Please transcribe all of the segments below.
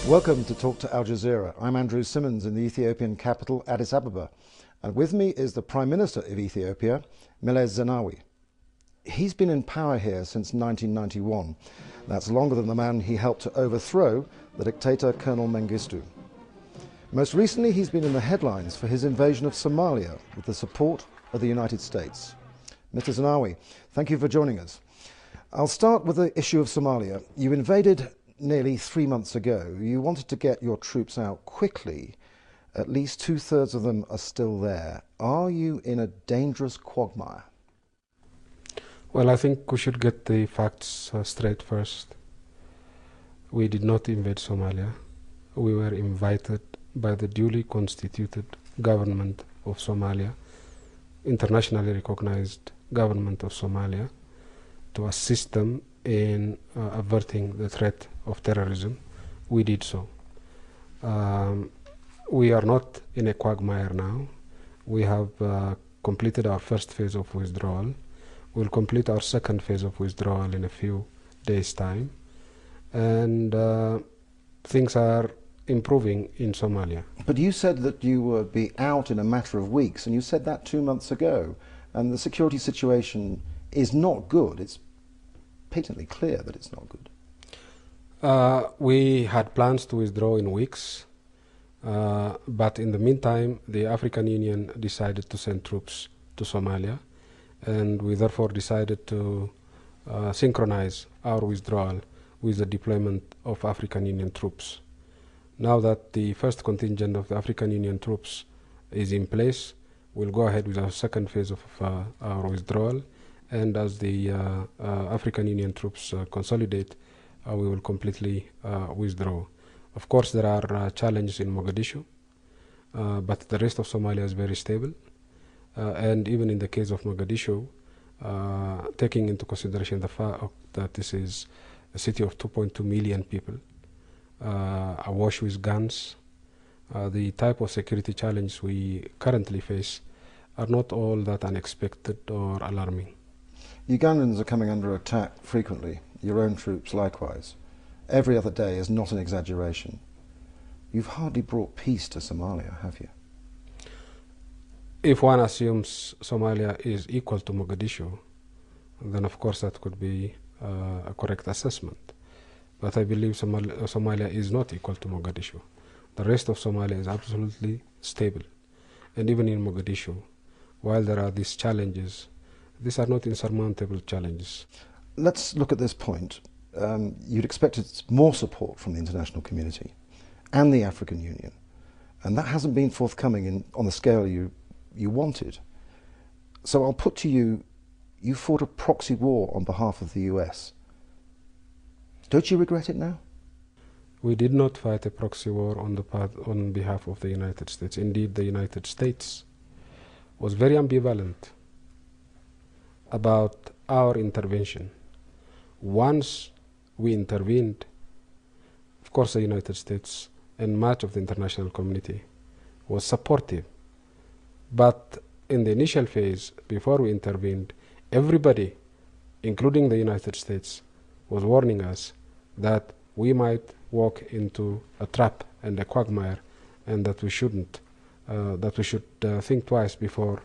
Welcome to Talk to Al Jazeera. I'm Andrew Simmons in the Ethiopian capital, Addis Ababa. And with me is the Prime Minister of Ethiopia, Meles Zenawi. He's been in power here since 1991. That's longer than the man he helped to overthrow, the dictator Colonel Mengistu. Most recently, he's been in the headlines for his invasion of Somalia with the support of the United States. Mr. Zenawi, thank you for joining us. I'll start with the issue of Somalia. You invaded nearly 3 months ago. You wanted to get your troops out quickly. At least 2/3 of them are still there. Are you in a dangerous quagmire? Well, I think we should get the facts straight first. We did not invade Somalia. We were invited by the duly constituted government of Somalia, internationally recognized government of Somalia, to assist them in averting the threat of terrorism. We did so. We are not in a quagmire now. We have completed our first phase of withdrawal. We'll complete our second phase of withdrawal in a few days' time. And things are improving in Somalia. But you said that you would be out in a matter of weeks, and you said that 2 months ago. And the security situation is not good. It's patently clear that it's not good. We had plans to withdraw in weeks, but in the meantime, the African Union decided to send troops to Somalia, and we therefore decided to synchronize our withdrawal with the deployment of African Union troops. Now that the first contingent of the African Union troops is in place, we'll go ahead with our second phase of our withdrawal, and as the African Union troops consolidate, we will completely withdraw. Of course, there are challenges in Mogadishu, but the rest of Somalia is very stable. And even in the case of Mogadishu, taking into consideration the fact that this is a city of 2.2 million people, awash with guns, the type of security challenge we currently face are not all that unexpected or alarming. Ugandans are coming under attack frequently, your own troops likewise. Every other day is not an exaggeration. You've hardly brought peace to Somalia, have you? If one assumes Somalia is equal to Mogadishu, then of course that could be a correct assessment. But I believe Somalia is not equal to Mogadishu. The rest of Somalia is absolutely stable. And even in Mogadishu, while there are these challenges, these are not insurmountable challenges. Let's look at this point. You'd expected more support from the international community and the African Union, and that hasn't been forthcoming on the scale you wanted. So I'll put to you, you fought a proxy war on behalf of the US. Don't you regret it now? We did not fight a proxy war on behalf of the United States. Indeed, the United States was very ambivalent about our intervention. Once we intervened, of course the United States and much of the international community was supportive. But in the initial phase, before we intervened, everybody, including the United States, was warning us that we might walk into a trap and a quagmire, and that we shouldn't, that we should think twice before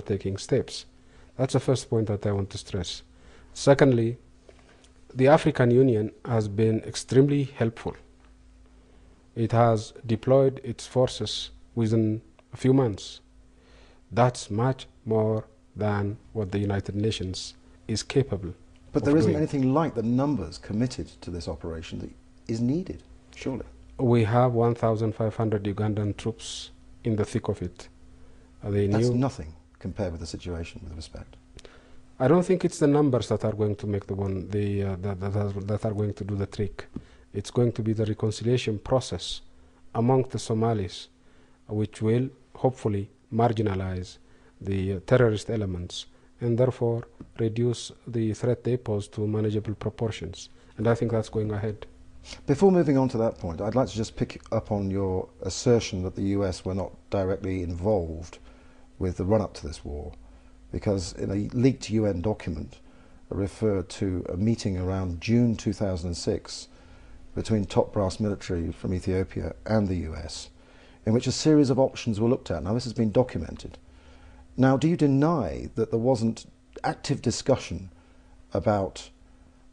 taking steps. That's the first point that I want to stress. Secondly, the African Union has been extremely helpful. It has deployed its forces within a few months. That's much more than what the United Nations is capable of doing. But there isn't anything like the numbers committed to this operation that is needed, surely. We have 1,500 Ugandan troops in the thick of it. That's nothing compared with the situation, with respect. I don't think it's the numbers that are going to make that are going to do the trick. It's going to be the reconciliation process among the Somalis, which will hopefully marginalize the terrorist elements and therefore reduce the threat they pose to manageable proportions. And I think that's going ahead. Before moving on to that point, I'd like to just pick up on your assertion that the US were not directly involved with the run-up to this war, because in a leaked UN document referred to a meeting around June 2006 between top brass military from Ethiopia and the US, in which a series of options were looked at. Now, this has been documented. Now, do you deny that there wasn't active discussion about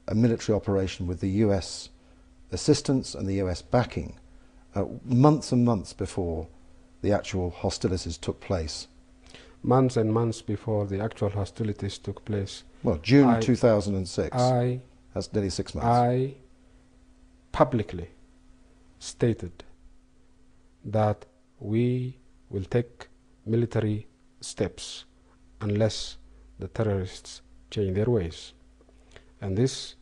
a military operation with the US assistance and the US backing months and months before the actual hostilities took place? Months and months before the actual hostilities took place. Well, June 2006. That's nearly 6 months. I publicly stated that we will take military steps unless the terrorists change their ways. And this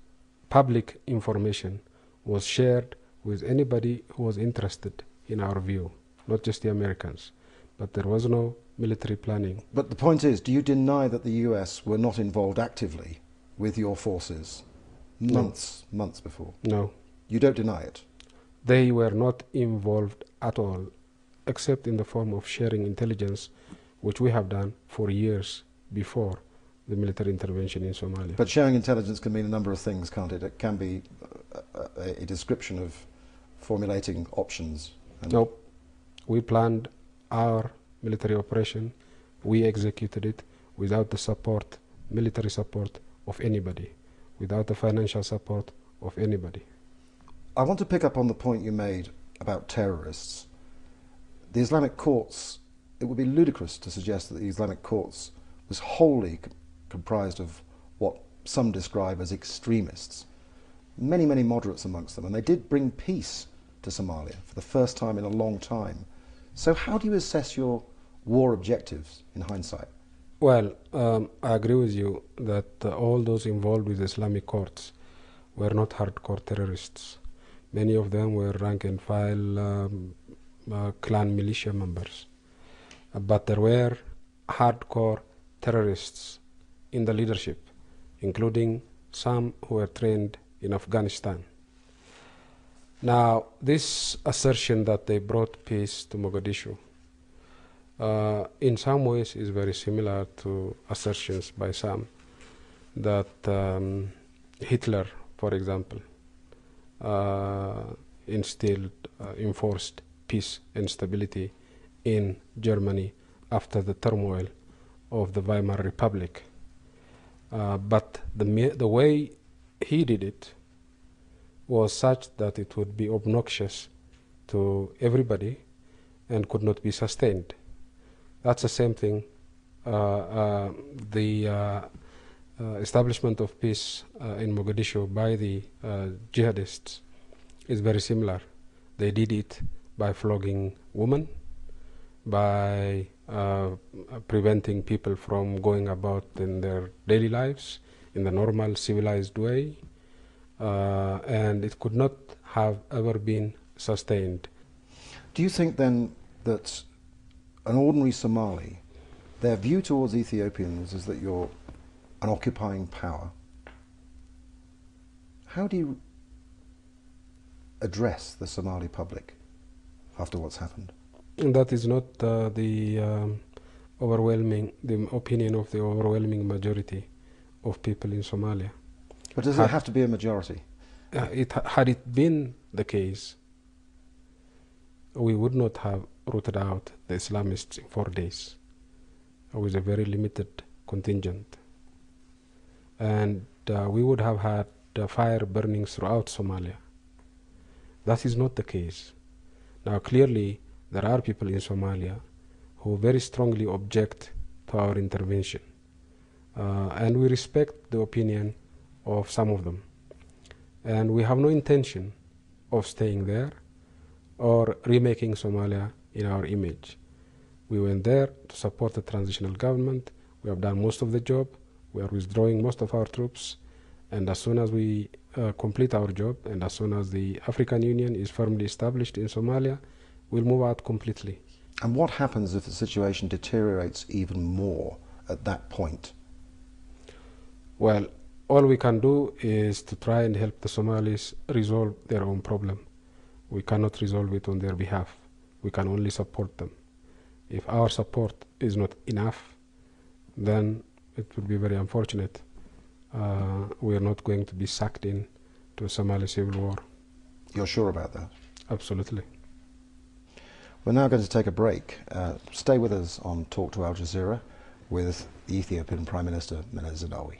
public information was shared with anybody who was interested in our view, not just the Americans. But there was no military planning. But the point is, do you deny that the US were not involved actively with your forces months before? No. You don't deny it? They were not involved at all, except in the form of sharing intelligence, which we have done for years before the military intervention in Somalia. But sharing intelligence can mean a number of things, can't it? It can be a description of formulating options. No. We planned our military operation. We executed it without the support, military support of anybody, without the financial support of anybody. I want to pick up on the point you made about terrorists. The Islamic courts, it would be ludicrous to suggest that the Islamic courts was wholly comprised of what some describe as extremists. Many, many moderates amongst them, and they did bring peace to Somalia for the first time in a long time. So how do you assess your war objectives in hindsight? Well, I agree with you that all those involved with Islamic courts were not hardcore terrorists. Many of them were rank and file clan militia members. But there were hardcore terrorists in the leadership, including some who were trained in Afghanistan. Now, this assertion that they brought peace to Mogadishu in some ways is very similar to assertions by some that Hitler, for example, enforced peace and stability in Germany after the turmoil of the Weimar Republic. But the way he did it was such that it would be obnoxious to everybody and could not be sustained. That's the same thing. The establishment of peace in Mogadishu by the jihadists is very similar. They did it by flogging women, by preventing people from going about in their daily lives in the normal civilized way, and it could not have ever been sustained. Do you think then that an ordinary Somali, their view towards Ethiopians is that you're an occupying power? How do you address the Somali public after what's happened? And that is not the opinion of the overwhelming majority of people in Somalia. But does it have to be a majority? Had it been the case, we would not have rooted out the Islamists in 4 days with a very limited contingent. And we would have had fire burning throughout Somalia. That is not the case. Now, clearly, there are people in Somalia who very strongly object to our intervention. And we respect the opinion of some of them. And we have no intention of staying there or remaking Somalia in our image. We went there to support the transitional government. We have done most of the job. We are withdrawing most of our troops. And as soon as we complete our job, and as soon as the African Union is firmly established in Somalia, we'll move out completely. And what happens if the situation deteriorates even more at that point? Well, all we can do is to try and help the Somalis resolve their own problem. We cannot resolve it on their behalf. We can only support them. If our support is not enough, then it would be very unfortunate. We are not going to be sucked in to a Somali civil war. You're sure about that? Absolutely. We're now going to take a break. Stay with us on Talk to Al Jazeera with the Ethiopian Prime Minister Meles Zenawi.